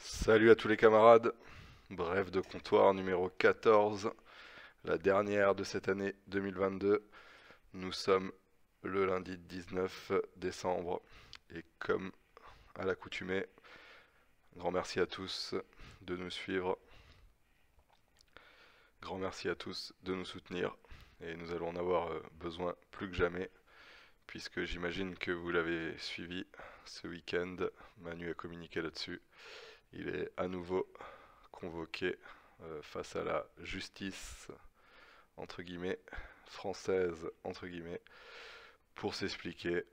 Salut à tous les camarades, bref de comptoir numéro 14, la dernière de cette année 2022. Nous sommes le lundi 19 décembre et comme à l'accoutumée, grand merci à tous de nous suivre, grand merci à tous de nous soutenir et nous allons en avoir besoin plus que jamais puisque j'imagine que vous l'avez suivi ce week-end, Manu a communiqué là-dessus, il est à nouveau convoqué face à la justice entre guillemets française entre guillemets pour s'expliquer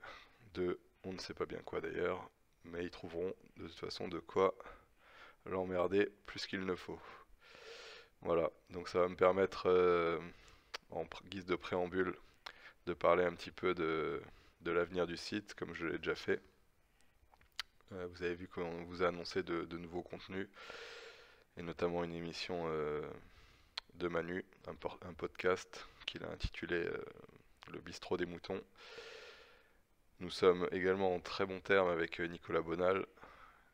de on ne sait pas bien quoi d'ailleurs, mais ils trouveront de toute façon de quoi l'emmerder plus qu'il ne faut. Voilà, donc ça va me permettre en guise de préambule de parler un petit peu de l'avenir du site comme je l'ai déjà fait. Vous avez vu qu'on vous a annoncé de nouveaux contenus et notamment une émission de Manu, un podcast qu'il a intitulé Le bistrot des moutons. Nous sommes également en très bons termes avec Nicolas Bonal.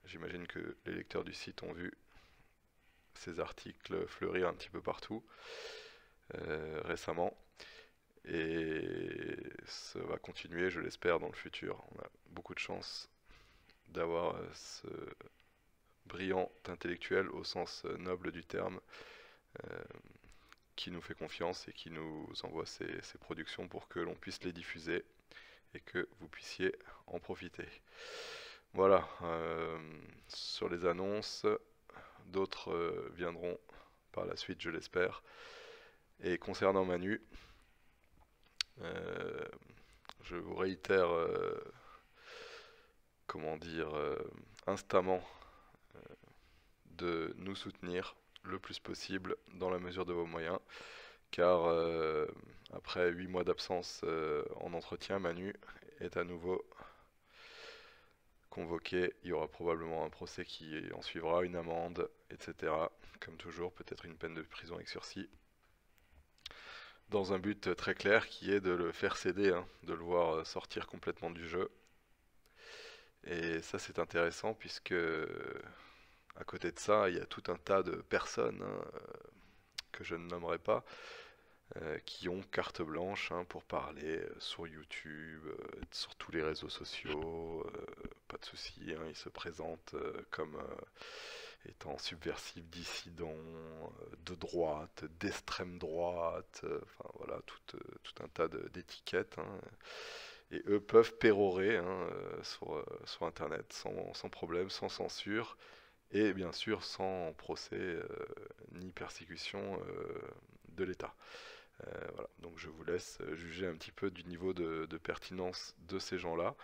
J'imagine que les lecteurs du site ont vu ces articles fleurir un petit peu partout récemment. Et ça va continuer, je l'espère, dans le futur. On a beaucoup de chance d'avoir ce brillant intellectuel au sens noble du terme euh, qui nous fait confiance et qui nous envoie ses productions pour que l'on puisse les diffuser et que vous puissiez en profiter. Voilà, sur les annonces, d'autres viendront par la suite, je l'espère. Et concernant Manu, euh, je vous réitère, comment dire, instamment de nous soutenir le plus possible dans la mesure de vos moyens, car après 8 mois d'absence en entretien, Manu est à nouveau convoqué. Il y aura probablement un procès qui en suivra, une amende, etc. Comme toujours, peut-être une peine de prison avec sursis, dans un but très clair qui est de le faire céder, hein, de le voir sortir complètement du jeu. Et ça c'est intéressant puisque à côté de ça, il y a tout un tas de personnes hein, que je ne nommerai pas, qui ont carte blanche hein, pour parler sur YouTube, sur tous les réseaux sociaux, pas de souci, hein, ils se présentent comme étant subversifs, dissidents, de droite, d'extrême droite, enfin voilà, tout un tas d'étiquettes, hein, et eux peuvent pérorer hein, sur Internet sans problème, sans censure, et bien sûr sans procès ni persécution de l'État. Voilà. Donc je vous laisse juger un petit peu du niveau de pertinence de ces gens-là,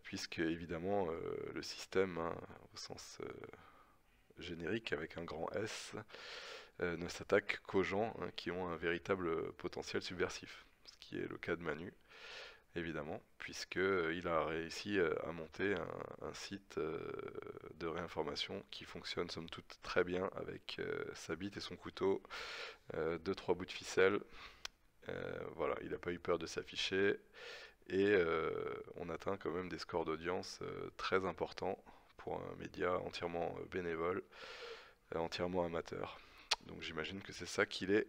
puisque évidemment le système, hein, au sens générique avec un grand S, ne s'attaque qu'aux gens hein, qui ont un véritable potentiel subversif, ce qui est le cas de Manu, évidemment, puisqu'il a réussi à monter un site de réinformation qui fonctionne somme toute très bien avec sa bite et son couteau, deux trois bouts de ficelle. Voilà, il n'a pas eu peur de s'afficher et on atteint quand même des scores d'audience très importants pour un média entièrement bénévole, entièrement amateur. Donc j'imagine que c'est ça qui les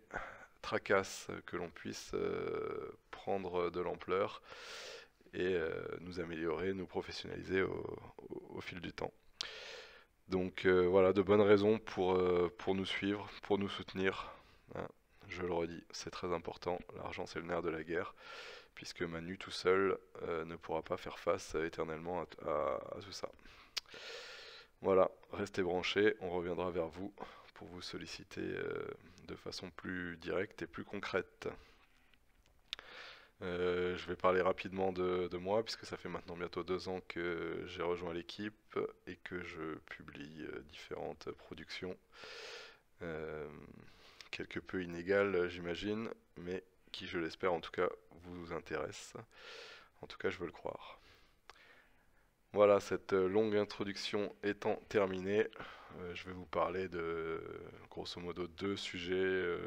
tracasse, que l'on puisse prendre de l'ampleur et nous améliorer, nous professionnaliser au fil du temps. Donc voilà, de bonnes raisons pour nous suivre, pour nous soutenir. Hein. Je le redis, c'est très important. L'argent, c'est le nerf de la guerre, puisque Manu tout seul ne pourra pas faire face éternellement à tout ça. Voilà, restez branchés, on reviendra vers vous pour vous solliciter de façon plus directe et plus concrète. Je vais parler rapidement de moi, puisque ça fait maintenant bientôt 2 ans que j'ai rejoint l'équipe et que je publie différentes productions, euh, quelque peu inégales j'imagine, mais qui je l'espère en tout cas vous intéressent. En tout cas je veux le croire. Voilà, cette longue introduction étant terminée, je vais vous parler de grosso modo 2 sujets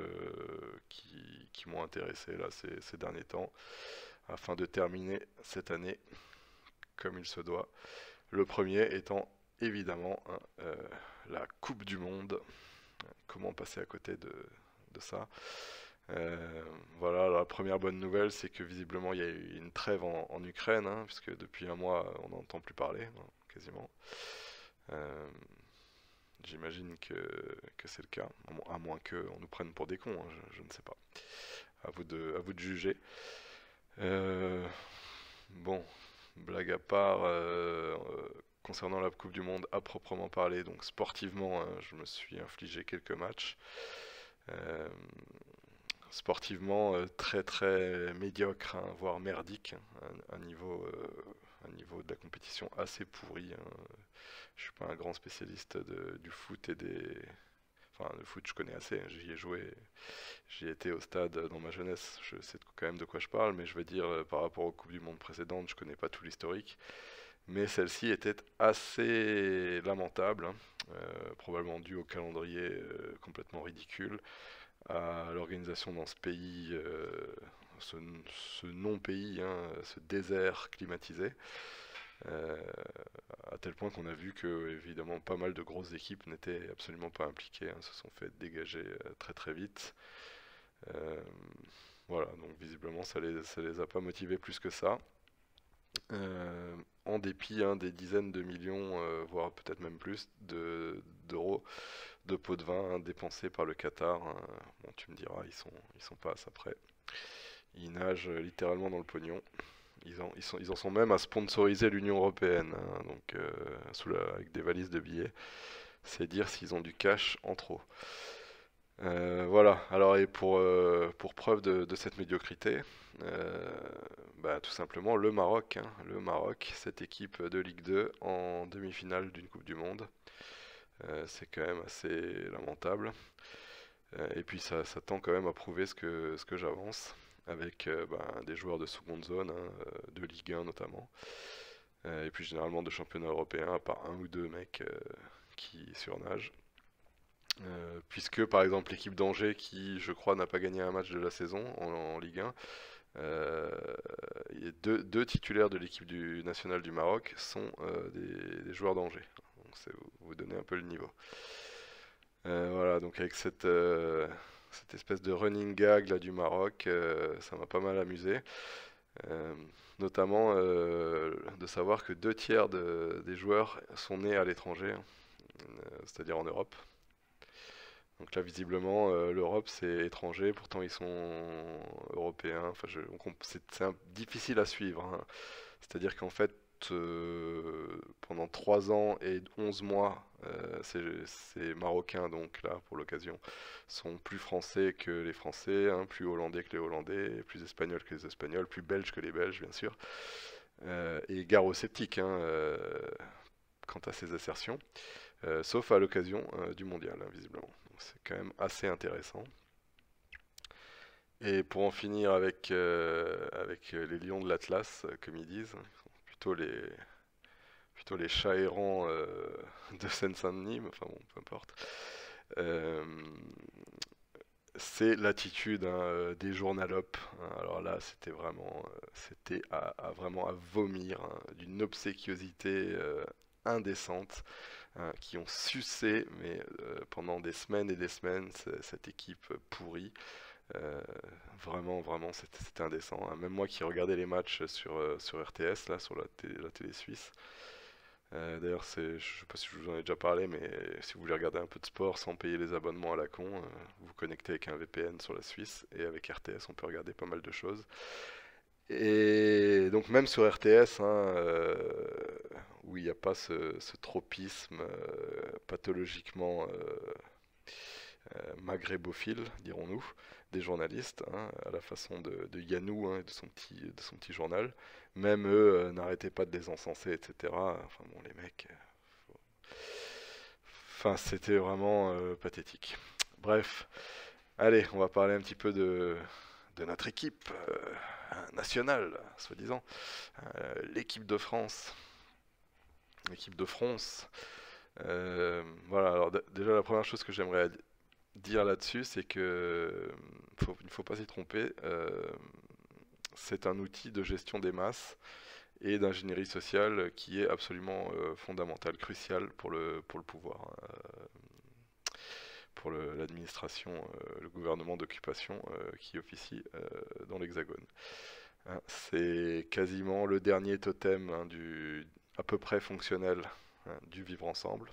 qui m'ont intéressé là ces derniers temps, afin de terminer cette année comme il se doit. Le premier étant évidemment, hein, la Coupe du Monde. Comment passer à côté de ça? Euh, voilà, alors la première bonne nouvelle, c'est que visiblement il y a eu une trêve en Ukraine, hein, puisque depuis un mois on n'entend plus parler, hein, quasiment. Euh, J'imagine que c'est le cas, à moins qu'on nous prenne pour des cons, hein, je ne sais pas. À vous de juger. Euh, bon, blague à part, concernant la Coupe du Monde à proprement parler, donc sportivement, hein, je me suis infligé quelques matchs. Euh, Sportivement, très très médiocre, hein, voire merdique, hein, un niveau de la compétition assez pourri, hein. Je suis pas un grand spécialiste du foot et des... Enfin, le foot, je connais assez, hein, j'y ai joué, j'y ai été au stade dans ma jeunesse, je sais quand même de quoi je parle, mais je veux dire, par rapport aux Coupes du Monde précédentes, je connais pas tout l'historique. Mais celle-ci était assez lamentable, hein, probablement due au calendrier complètement ridicule, à l'organisation dans ce pays, ce, ce non-pays, hein, ce désert climatisé, euh, à tel point qu'on a vu que, évidemment, pas mal de grosses équipes n'étaient absolument pas impliquées, hein, se sont fait dégager très très vite. Euh, voilà, donc visiblement ça les a pas motivés plus que ça. En dépit, hein, des dizaines de millions, voire peut-être même plus d'euros de pots de vin, hein, dépensés par le Qatar, hein. Bon, tu me diras, ils sont pas à ça près. Ils nagent littéralement dans le pognon. Ils en sont même à sponsoriser l'Union Européenne, hein, donc avec des valises de billets. C'est dire s'ils ont du cash en trop. Voilà, alors et pour preuve de cette médiocrité, euh, bah, tout simplement le Maroc, hein, le Maroc, cette équipe de Ligue 2 en demi-finale d'une Coupe du Monde. C'est quand même assez lamentable. Et puis ça tend quand même à prouver ce que j'avance, avec ben, des joueurs de seconde zone, hein, de Ligue 1 notamment, et puis généralement de championnat européen, à part un ou deux mecs qui surnagent. Puisque par exemple l'équipe d'Angers, qui je crois n'a pas gagné un match de la saison en Ligue 1, euh, il y a deux titulaires de l'équipe nationale du Maroc sont des joueurs d'Angers. Donc c'est vous donner un peu le niveau. Voilà, donc avec cette espèce de running gag là du Maroc, ça m'a pas mal amusé. Euh, Notamment de savoir que deux tiers des joueurs sont nés à l'étranger, hein, c'est-à-dire en Europe. Donc là, visiblement, l'Europe c'est étranger, pourtant ils sont européens. Enfin, c'est difficile à suivre, hein. C'est-à-dire qu'en fait, pendant 3 ans et 11 mois, ces Marocains, donc là, pour l'occasion, sont plus français que les Français, hein, plus hollandais que les Hollandais, plus espagnols que les Espagnols, plus belges que les Belges, bien sûr. Et garo-sceptiques, hein, quant à ces assertions, sauf à l'occasion du mondial, hein, visiblement. Donc c'est quand même assez intéressant. Et pour en finir avec les lions de l'Atlas, comme ils disent, plutôt plutôt les chats errants de Seine-Saint-Denis, mais enfin bon, peu importe. Euh, c'est l'attitude, hein, des journalopes, hein. Alors là, c'était vraiment à vomir, hein, d'une obséquiosité indécente, hein, qui ont sucé, mais pendant des semaines et des semaines, cette équipe pourrie. Euh, Vraiment, c'était indécent, hein. Même moi qui regardais les matchs sur RTS, là, sur la télé suisse. D'ailleurs, je sais pas si je vous en ai déjà parlé, mais si vous voulez regarder un peu de sport sans payer les abonnements à la con, vous vous connectez avec un VPN sur la Suisse, et avec RTS, on peut regarder pas mal de choses. Et donc même sur RTS, hein, où il n'y a pas ce tropisme pathologiquement maghrébophile, dirons-nous, des journalistes, hein, à la façon de Yannou, hein, et de son petit journal. Même eux n'arrêtaient pas de les encenser, etc. Enfin bon, les mecs, enfin, c'était vraiment pathétique. Bref, allez, on va parler un petit peu de notre équipe nationale, soi-disant. L'équipe de France. L'équipe de France. Voilà, alors déjà la première chose que j'aimerais dire là-dessus, c'est que il ne faut pas s'y tromper. C'est un outil de gestion des masses et d'ingénierie sociale qui est absolument fondamentale, cruciale pour le pouvoir, hein, pour l'administration, le gouvernement d'occupation qui officie dans l'Hexagone. Hein, c'est quasiment le dernier totem, hein, à peu près fonctionnel, hein, du vivre ensemble,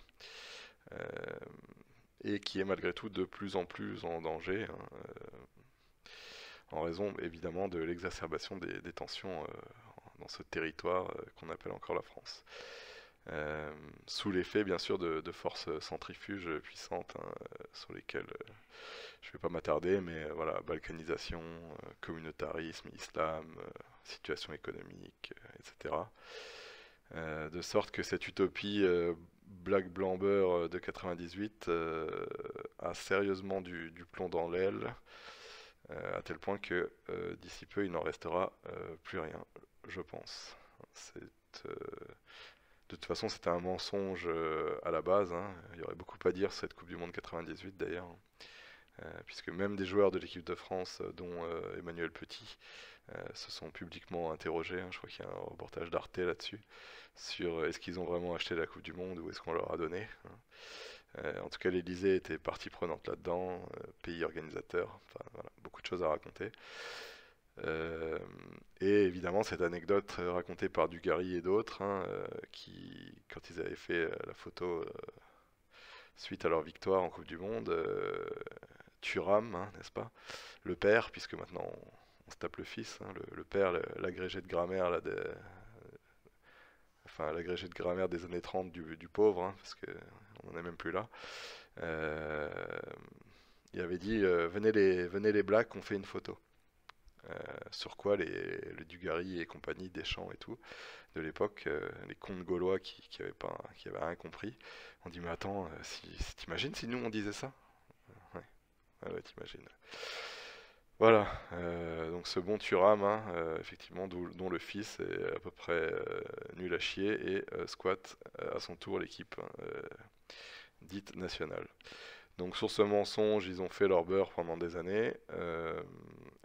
euh, et qui est malgré tout de plus en plus en danger, hein, en raison évidemment de l'exacerbation des tensions dans ce territoire qu'on appelle encore la France. Sous l'effet bien sûr de forces centrifuges puissantes, hein, sur lesquelles je ne vais pas m'attarder, mais voilà, balkanisation, communautarisme, islam, situation économique, etc. De sorte que cette utopie black blanc beurre de 98 a sérieusement du plomb dans l'aile, à tel point que d'ici peu il n'en restera plus rien, je pense. Euh, de toute façon, c'était un mensonge à la base, hein. Il y aurait beaucoup à dire sur cette Coupe du Monde 98 d'ailleurs, puisque même des joueurs de l'équipe de France, dont Emmanuel Petit, se sont publiquement interrogés, hein. Je crois qu'il y a un reportage d'Arte là-dessus, sur est-ce qu'ils ont vraiment acheté la Coupe du Monde ou est-ce qu'on leur a donné, hein. En tout cas, l'Elysée était partie prenante là-dedans, pays organisateur, enfin voilà, beaucoup de choses à raconter. Euh, et évidemment, cette anecdote racontée par Dugarry et d'autres, hein, qui, quand ils avaient fait la photo suite à leur victoire en Coupe du Monde, Thuram, hein, n'est-ce pas? Le père, puisque maintenant on se tape le fils, hein, le père, l'agrégé de grammaire là, enfin l'agrégé de grammaire des années 30 du pauvre, hein, parce qu'on n'en est même plus là. Euh, il avait dit venez les blacks, on fait une photo. Sur quoi le Dugarry et compagnie, Deschamps et tout, de l'époque, les comtes gaulois qui avaient rien compris, on dit mais attends, t'imagines si nous on disait ça? Ouais, ouais, t'imagines. Voilà, donc ce bon Thuram, hein, effectivement, dont le fils est à peu près nul à chier et squatte à son tour l'équipe, hein, dite nationale. Donc sur ce mensonge, ils ont fait leur beurre pendant des années,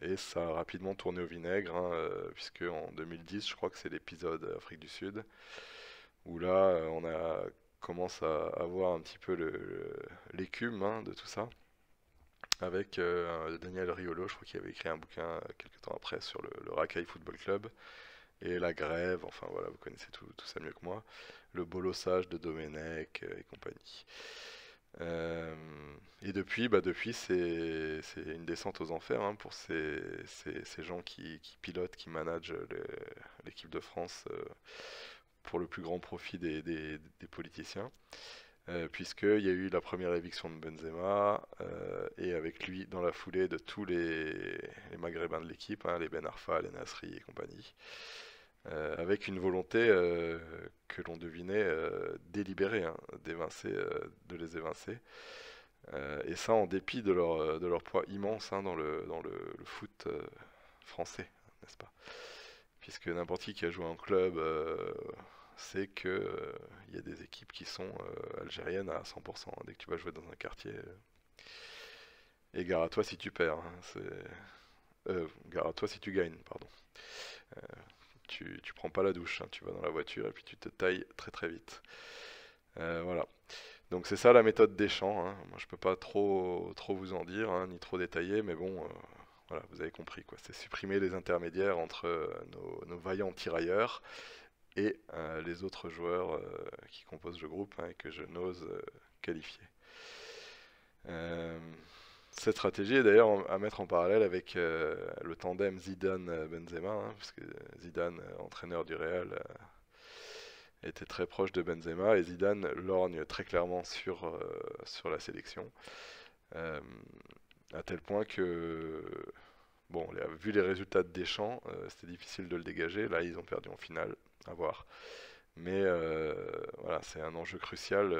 et ça a rapidement tourné au vinaigre, hein, puisque en 2010, je crois que c'est l'épisode Afrique du Sud, où là, commence à avoir un petit peu l'écume, hein, de tout ça, avec Daniel Riolo, je crois qu'il avait écrit un bouquin quelques temps après sur le Racaille Football Club, et la grève, enfin voilà, vous connaissez tout ça mieux que moi, le bolossage de Domenech et compagnie. Euh, et depuis c'est une descente aux enfers, hein, pour ces gens qui pilotent, qui managent l'équipe de France, pour le plus grand profit des politiciens. Puisqu'il y a eu la première éviction de Benzema, et avec lui dans la foulée de tous les Maghrébins de l'équipe, hein, les Ben Arfa, les Nasri et compagnie, avec une volonté que l'on devinait délibérée, hein, de les évincer. Et ça en dépit de leur poids immense, hein, dans le foot français, n'est-ce pas? Puisque n'importe qui a joué en club sait que il y a des équipes qui sont algériennes à 100%, hein. Dès que tu vas jouer dans un quartier, et gare à toi si tu perds, hein, gare à toi si tu gagnes, pardon. Euh, tu prends pas la douche, hein, tu vas dans la voiture et puis tu te tailles très très vite. Voilà. Donc c'est ça la méthode Deschamps, hein. Moi je peux pas trop vous en dire, hein, ni trop détailler, mais bon, voilà, vous avez compris quoi. C'est supprimer les intermédiaires entre nos vaillants tirailleurs et les autres joueurs qui composent le groupe, hein, et que je n'ose qualifier. Euh, Cette stratégie est d'ailleurs à mettre en parallèle avec le tandem Zidane-Benzema, hein, parce que Zidane, entraîneur du Real, était très proche de Benzema et Zidane lorgne très clairement sur la sélection. Euh, à tel point que, bon, vu les résultats de Deschamps, c'était difficile de le dégager. Là, ils ont perdu en finale, à voir. Mais voilà, c'est un enjeu crucial,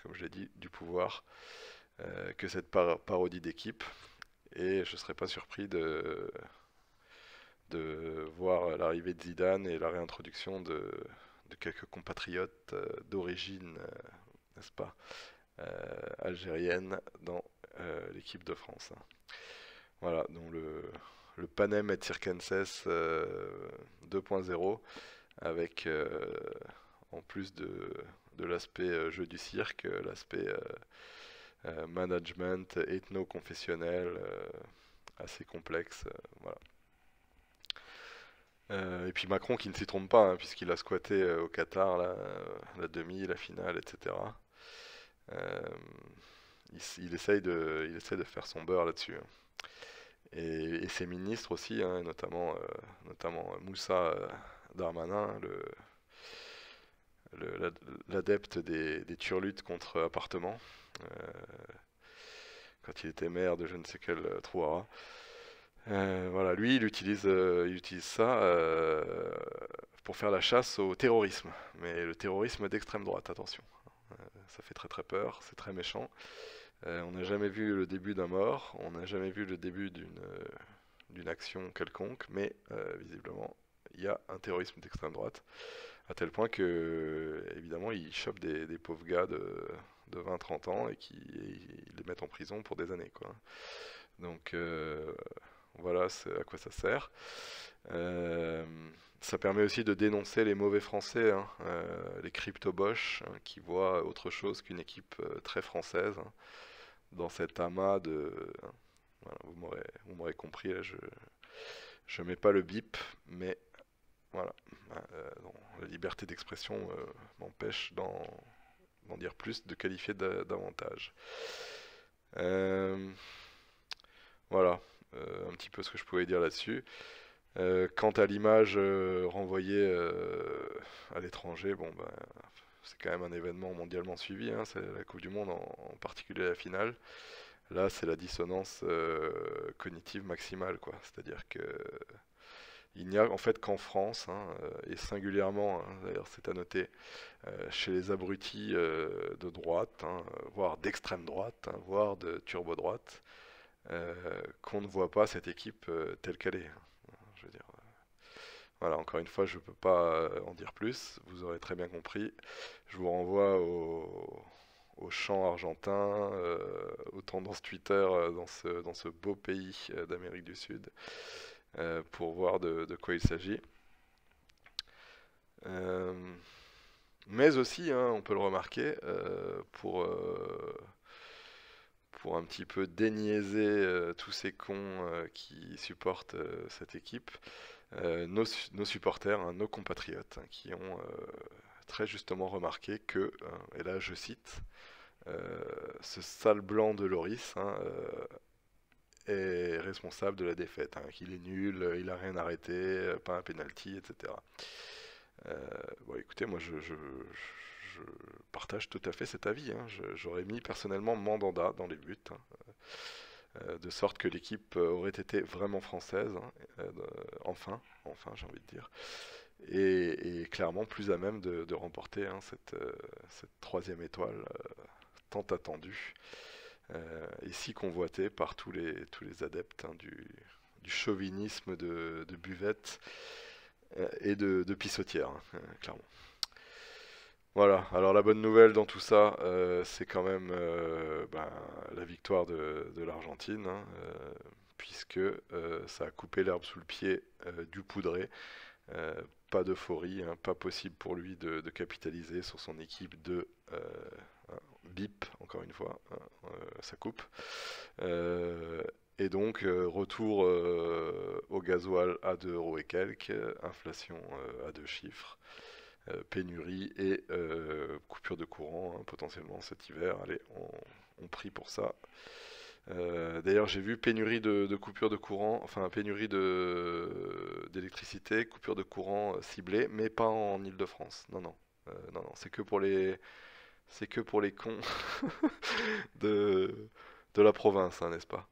comme je l'ai dit, du pouvoir, que cette parodie d'équipe. Et je ne serais pas surpris de voir l'arrivée de Zidane et la réintroduction de quelques compatriotes d'origine, n'est-ce pas, algérienne dans l'équipe de France, hein. Voilà, donc le Panem et Circenses 2.0 avec en plus de l'aspect jeu du cirque, l'aspect management ethno-confessionnel assez complexe. Voilà. Et puis Macron qui ne s'y trompe pas, hein, puisqu'il a squatté au Qatar la demi, la finale, etc. Euh, il essaye de faire son beurre là-dessus, hein. Et ses ministres aussi, hein, notamment Moussa Darmanin, l'adepte des turlutes contre appartements, euh, quand il était maire de je ne sais quel trou. Voilà, lui, il utilise ça pour faire la chasse au terrorisme. Mais le terrorisme d'extrême droite, attention. Ça fait très très peur, c'est très méchant. On n'a jamais vu le début d'un mort, on n'a jamais vu le début d'une action quelconque, mais visiblement, il y a un terrorisme d'extrême droite, à tel point que, évidemment, ils chopent des pauvres gars de 20-30 ans et ils les mettent en prison pour des années, quoi. Donc, voilà à quoi ça sert. Euh, Ça permet aussi de dénoncer les mauvais Français, hein, les crypto-boches, hein, qui voient autre chose qu'une équipe très française, hein, dans cet amas de... Hein, voilà, vous m'aurez compris, là, je mets pas le bip, mais voilà. Bon, la liberté d'expression m'empêche d'en dire plus, de qualifier davantage. Euh, voilà, un petit peu ce que je pouvais dire là-dessus. Quant à l'image renvoyée à l'étranger, bon, ben, c'est quand même un événement mondialement suivi, hein, c'est la Coupe du Monde, en particulier la finale. Là, c'est la dissonance cognitive maximale, quoi. C'est-à-dire que il n'y a en fait qu'en France, hein, et singulièrement, hein, d'ailleurs c'est à noter, chez les abrutis de droite, hein, voire d'extrême droite, hein, voire de turbo-droite, qu'on ne voit pas cette équipe telle qu'elle est, hein. Je veux dire, voilà, encore une fois, je ne peux pas en dire plus, vous aurez très bien compris. Je vous renvoie au chant argentin, aux tendances Twitter dans ce beau pays d'Amérique du Sud, pour voir de quoi il s'agit. Euh, mais aussi, hein, on peut le remarquer, pour un petit peu déniaiser tous ces cons qui supportent cette équipe, nos supporters, hein, nos compatriotes, hein, qui ont très justement remarqué que, et là je cite, ce sale blanc de Loris, hein, est responsable de la défaite, hein, qu'il est nul, il a rien arrêté, pas un penalty, etc. Bon, écoutez, moi je partage tout à fait cet avis, hein. J'aurais mis personnellement Mandanda dans les buts, hein, de sorte que l'équipe aurait été vraiment française, hein, enfin j'ai envie de dire, et clairement plus à même de remporter, hein, cette troisième étoile tant attendue, et si convoitée par tous les adeptes, hein, du chauvinisme de buvette et de pissotière, hein, clairement. Voilà, alors la bonne nouvelle dans tout ça, c'est quand même ben, la victoire de l'Argentine, hein, puisque ça a coupé l'herbe sous le pied du poudré. Euh, Pas d'euphorie, hein, pas possible pour lui de capitaliser sur son équipe de bip, encore une fois, hein, ça coupe. Euh, et donc, retour au gasoil à 2 € et quelques, inflation à 2 chiffres, pénurie et coupure de courant, hein, potentiellement cet hiver. Allez, on prie pour ça. D'ailleurs, j'ai vu pénurie de coupure de courant, enfin pénurie d'électricité, coupure de courant ciblée, mais pas en Île-de-France. Non, non, non, non, c'est que pour les cons de, de la province, hein, n'est-ce pas?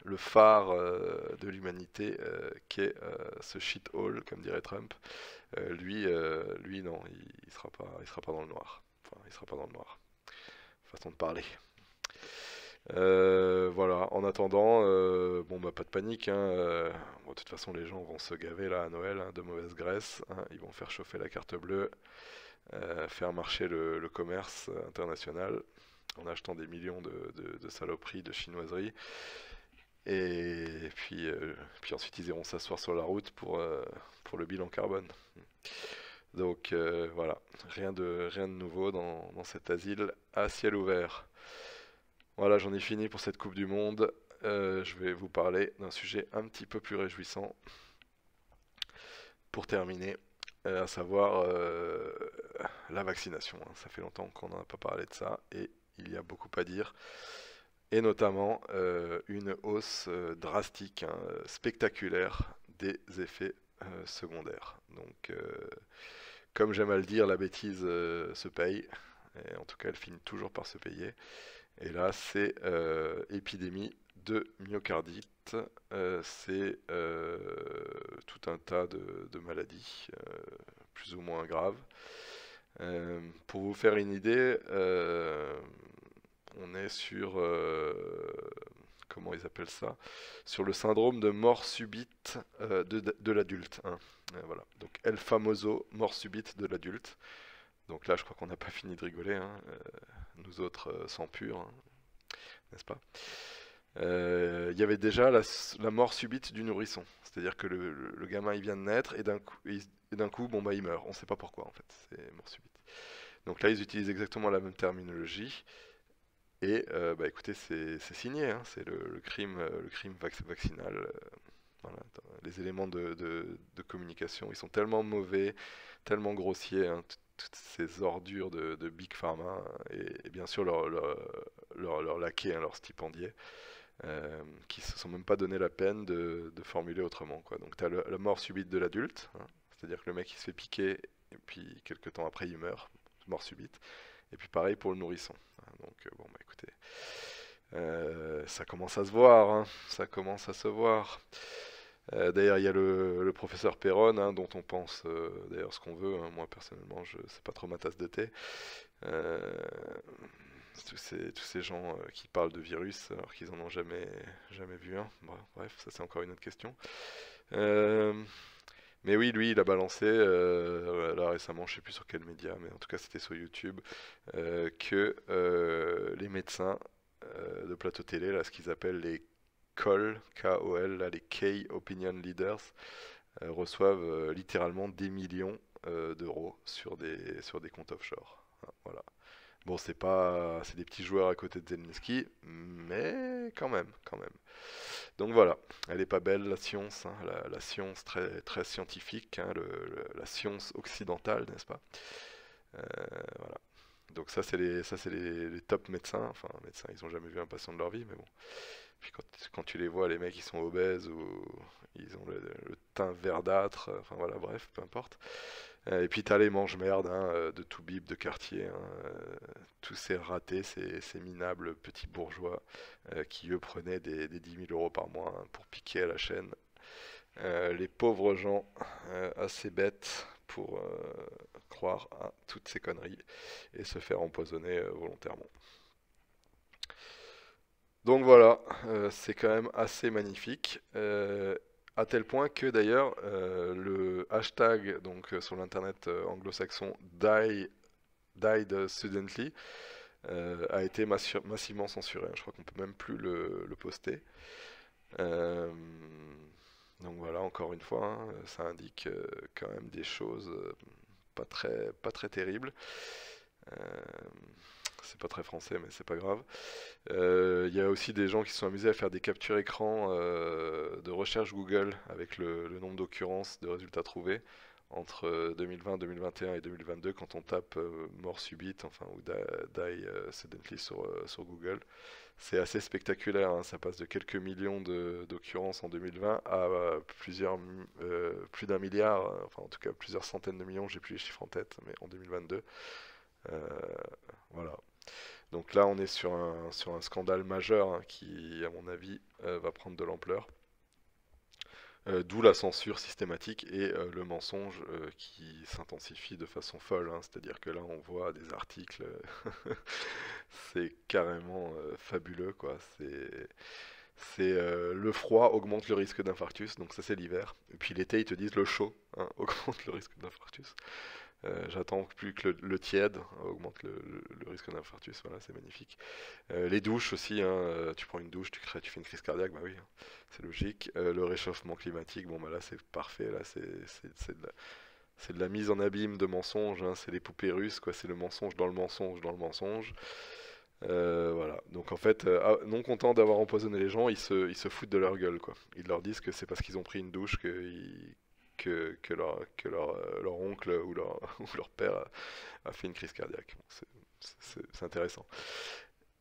Le phare de l'humanité qu'est ce shithole, comme dirait Trump. Lui, non, il sera pas dans le noir. Enfin, il sera pas dans le noir. Façon de parler. Voilà, en attendant, bon bah pas de panique, hein, bon, de toute façon les gens vont se gaver là à Noël, hein, de mauvaise graisse, hein, ils vont faire chauffer la carte bleue, faire marcher le commerce international en achetant des millions de saloperies, de chinoiseries, et puis ensuite ils iront s'asseoir sur la route pour le bilan carbone. Donc voilà, rien de nouveau dans cet asile à ciel ouvert. Voilà, j'en ai fini pour cette Coupe du Monde. Je vais vous parler d'un sujet un petit peu plus réjouissant pour terminer, à savoir la vaccination, hein. Ça fait longtemps qu'on n'a pas parlé de ça et il y a beaucoup à dire. Et notamment une hausse drastique, hein, spectaculaire des effets secondaires. Donc, comme j'aime à le dire, la bêtise se paye. Et en tout cas, elle finit toujours par se payer. Et là, c'est épidémie de myocardite. C'est tout un tas de maladies, plus ou moins graves. Pour vous faire une idée, on est sur, comment ils appellent ça? Sur le syndrome de mort subite de l'adulte, hein. Voilà. Donc, El Famoso, mort subite de l'adulte. Donc là, je crois qu'on n'a pas fini de rigoler, hein. Nous autres, sang pur, hein, n'est-ce pas? Il y avait déjà la mort subite du nourrisson. C'est-à-dire que le gamin, il vient de naître et d'un coup, bon, bah, il meurt. On ne sait pas pourquoi, en fait. C'est mort subite. Donc là, ils utilisent exactement la même terminologie. Et bah, écoutez, c'est signé, hein. C'est le crime vaccinal. Voilà. Les éléments de communication, ils sont tellement mauvais, tellement grossiers, hein, toutes ces ordures de Big Pharma, hein, et bien sûr leur laquais, hein, leur stipendier, qui se sont même pas donné la peine de formuler autrement, quoi. Donc tu as la mort subite de l'adulte, hein, c'est-à-dire que le mec il se fait piquer et puis quelques temps après il meurt, mort subite. Et puis pareil pour le nourrisson, hein. Donc bon bah écoutez, ça commence à se voir, hein, ça commence à se voir. D'ailleurs, il y a le professeur Perron, hein, dont on pense d'ailleurs ce qu'on veut, hein. Moi personnellement, c'est pas trop ma tasse de thé. Euh, tous ces gens qui parlent de virus alors qu'ils en ont jamais vu un. Bref, ça c'est encore une autre question. Euh, mais oui, lui, il a balancé, là récemment, je sais plus sur quel média, mais en tout cas c'était sur YouTube, que les médecins de plateau télé, là, ce qu'ils appellent les KOL, K-O-L, là, les Key Opinion Leaders, reçoivent littéralement des millions d'euros sur des comptes offshore, hein. Voilà. Bon, c'est des petits joueurs à côté de Zelensky, mais quand même, quand même. Donc voilà, elle est pas belle la science, hein, la science très scientifique, hein, la science occidentale, n'est-ce pas? Euh, voilà. Donc ça c'est les top médecins, enfin médecins, ils ont jamais vu un patient de leur vie, mais bon. Puis quand tu les vois, les mecs ils sont obèses ou ils ont le teint verdâtre, enfin voilà, bref, peu importe. Et puis t'as les mange-merdes, hein, de tout bip, de quartier, hein, tous ces ratés, ces minables petits bourgeois qui eux prenaient des 10 000 euros par mois, hein, pour piquer à la chaîne. Les pauvres gens assez bêtes pour croire à toutes ces conneries et se faire empoisonner volontairement. Donc voilà, c'est quand même assez magnifique. À tel point que d'ailleurs le hashtag donc sur l'internet anglo-saxon died suddenly a été massivement censuré. Je crois qu'on peut même plus le poster. Euh, donc voilà, encore une fois, hein, ça indique quand même des choses pas très terribles. Euh, c'est pas très français, mais c'est pas grave. Il y a aussi des gens qui se sont amusés à faire des captures écran de recherche Google avec le nombre d'occurrences de résultats trouvés entre 2020, 2021 et 2022 quand on tape mort subite, enfin, ou die suddenly sur Google. C'est assez spectaculaire, hein. Ça passe de quelques millions d'occurrences en 2020 à plus d'un milliard, enfin en tout cas plusieurs centaines de millions, j'ai plus les chiffres en tête, mais en 2022. Euh, voilà. Donc là, on est sur un scandale majeur, hein, qui, à mon avis, va prendre de l'ampleur. D'où la censure systématique et le mensonge qui s'intensifie de façon folle, hein. C'est-à-dire que là, on voit des articles, c'est carrément fabuleux, quoi. Le froid augmente le risque d'infarctus, donc ça c'est l'hiver. Et puis l'été, ils te disent le chaud, hein, augmente le risque d'infarctus. J'attends plus que le tiède augmente le risque d'infarctus. Voilà, c'est magnifique. Les douches aussi, hein, tu prends une douche, tu fais une crise cardiaque, bah oui, hein, c'est logique. Le réchauffement climatique, bon bah là c'est parfait, là c'est de la mise en abîme de mensonges, hein, c'est les poupées russes, quoi, c'est le mensonge dans le mensonge dans le mensonge. Voilà, donc en fait, non contents d'avoir empoisonné les gens, ils se foutent de leur gueule, quoi. Ils leur disent que c'est parce qu'ils ont pris une douche leur oncle ou ou leur père a fait une crise cardiaque. Bon, c'est intéressant.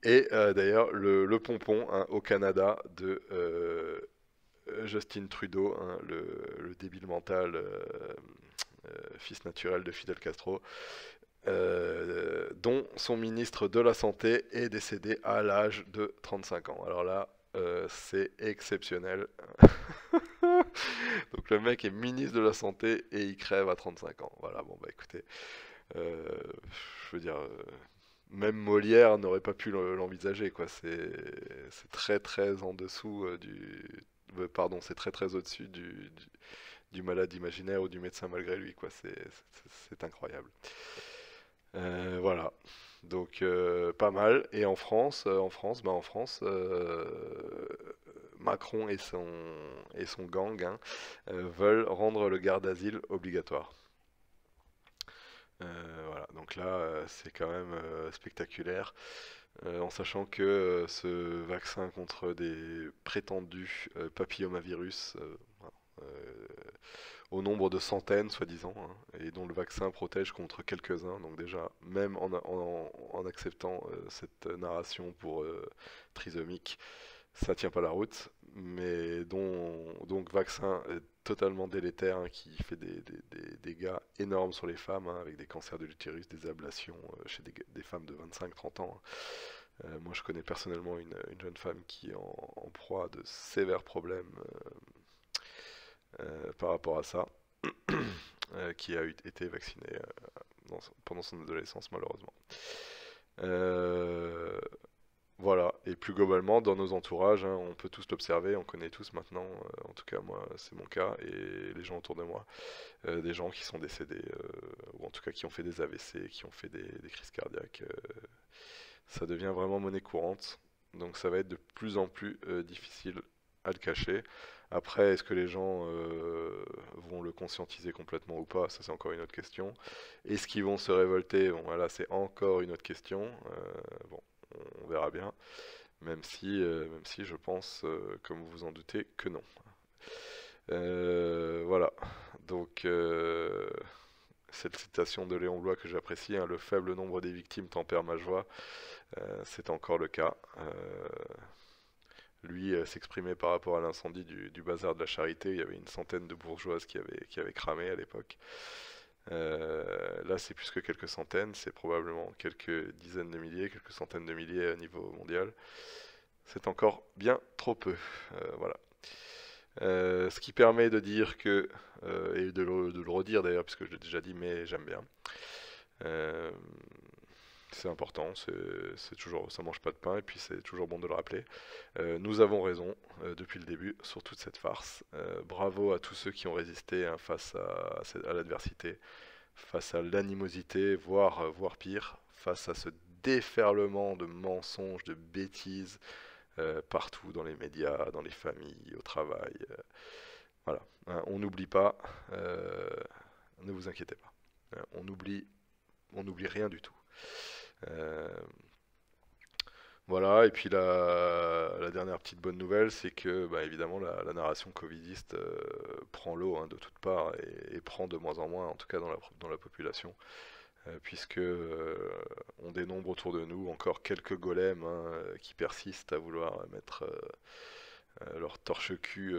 Et d'ailleurs, le pompon, hein, au Canada de Justin Trudeau, hein, le débile mental, fils naturel de Fidel Castro, dont son ministre de la Santé est décédé à l'âge de 35 ans. Alors là, c'est exceptionnel. Donc le mec est ministre de la Santé et il crève à 35 ans. Voilà, bon bah écoutez, euh, je veux dire, même Molière n'aurait pas pu l'envisager, quoi. C'est très très en dessous pardon, c'est très très au-dessus du malade imaginaire ou du médecin malgré lui, quoi. C'est incroyable. Voilà. Donc pas mal. Et en France, Macron et son gang, hein, veulent rendre le garde d'asile obligatoire. Voilà. Donc là, c'est quand même spectaculaire, en sachant que ce vaccin contre des prétendus papillomavirus, euh, au nombre de centaines, soi-disant, hein, et dont le vaccin protège contre quelques-uns. Donc déjà, même en acceptant cette narration pour trisomique, ça tient pas la route, mais donc vaccin totalement délétère, hein, qui fait des dégâts énormes sur les femmes, hein, avec des cancers de l'utérus, des ablations chez des femmes de 25-30 ans, hein. Moi, je connais personnellement une jeune femme qui est en proie à de sévères problèmes par rapport à ça, qui a été vaccinée pendant son adolescence, malheureusement. Euh, voilà, et plus globalement, dans nos entourages, hein, on peut tous l'observer, on connaît tous maintenant, en tout cas moi c'est mon cas, et les gens autour de moi, des gens qui sont décédés, ou en tout cas qui ont fait des AVC, qui ont fait des crises cardiaques. Ça devient vraiment monnaie courante, donc ça va être de plus en plus difficile à le cacher. Après, est-ce que les gens vont le conscientiser complètement ou pas? Ça, c'est encore une autre question. Est-ce qu'ils vont se révolter? Bon, voilà, c'est encore une autre question. Bon, on verra bien. Même si je pense, comme vous vous en doutez, que non. Voilà. Donc, cette citation de Léon Bloy que j'apprécie, hein, le faible nombre des victimes tempère ma joie, c'est encore le cas. Lui s'exprimait par rapport à l'incendie du bazar de la Charité. Il y avait une centaine de bourgeoises qui avaient cramé à l'époque. Là, c'est plus que quelques centaines, c'est probablement quelques dizaines de milliers, quelques centaines de milliers à niveau mondial. C'est encore bien trop peu. Voilà. Ce qui permet de dire que, et de le redire d'ailleurs, puisque je l'ai déjà dit, mais j'aime bien. Euh, c'est important, c'est toujours, ça mange pas de pain, et puis c'est toujours bon de le rappeler. Nous avons raison depuis le début sur toute cette farce. Bravo à tous ceux qui ont résisté, hein, face à l'adversité, face à l'animosité, voire pire, face à ce déferlement de mensonges, de bêtises, partout dans les médias, dans les familles, au travail. Voilà. Hein, on n'oublie pas, euh, ne vous inquiétez pas. Hein, on n'oublie rien du tout. Euh, voilà, et puis la dernière petite bonne nouvelle, c'est que bah, évidemment la narration covidiste prend l'eau, hein, de toutes parts, et prend de moins en moins, en tout cas dans la population, puisque on dénombre autour de nous encore quelques golems, hein, qui persistent à vouloir mettre leur torche-cul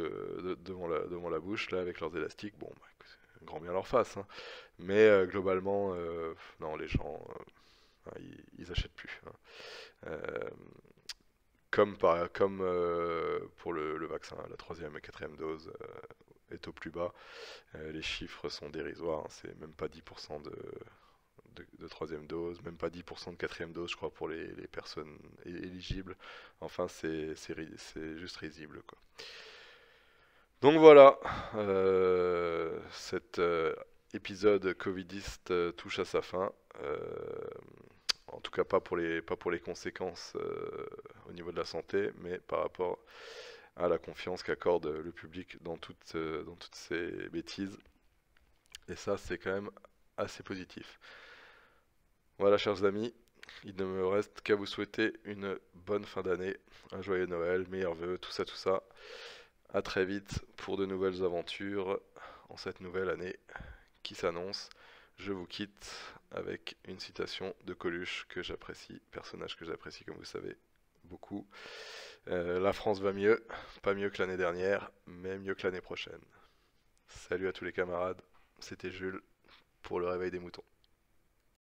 devant la bouche, là, avec leurs élastiques. Bon, bah, grand bien leur face, hein. Mais globalement, non, les gens, ils achètent plus, hein. Euh, comme pour le vaccin, la troisième et quatrième dose est au plus bas. Les chiffres sont dérisoires, hein, c'est même pas 10% de troisième dose, même pas 10% de quatrième dose, je crois, pour les personnes éligibles. Enfin, c'est juste risible, quoi. Donc voilà, cet épisode covidiste touche à sa fin. En tout cas, pas pour les conséquences au niveau de la santé, mais par rapport à la confiance qu'accorde le public dans toutes ces bêtises. Et ça, c'est quand même assez positif. Voilà, chers amis, il ne me reste qu'à vous souhaiter une bonne fin d'année, un joyeux Noël, meilleurs vœux, tout ça, tout ça. À très vite pour de nouvelles aventures en cette nouvelle année qui s'annonce. Je vous quitte avec une citation de Coluche que j'apprécie, personnage que j'apprécie comme vous savez beaucoup. La France va mieux, pas mieux que l'année dernière, mais mieux que l'année prochaine. Salut à tous les camarades, c'était Jules pour le réveil des moutons.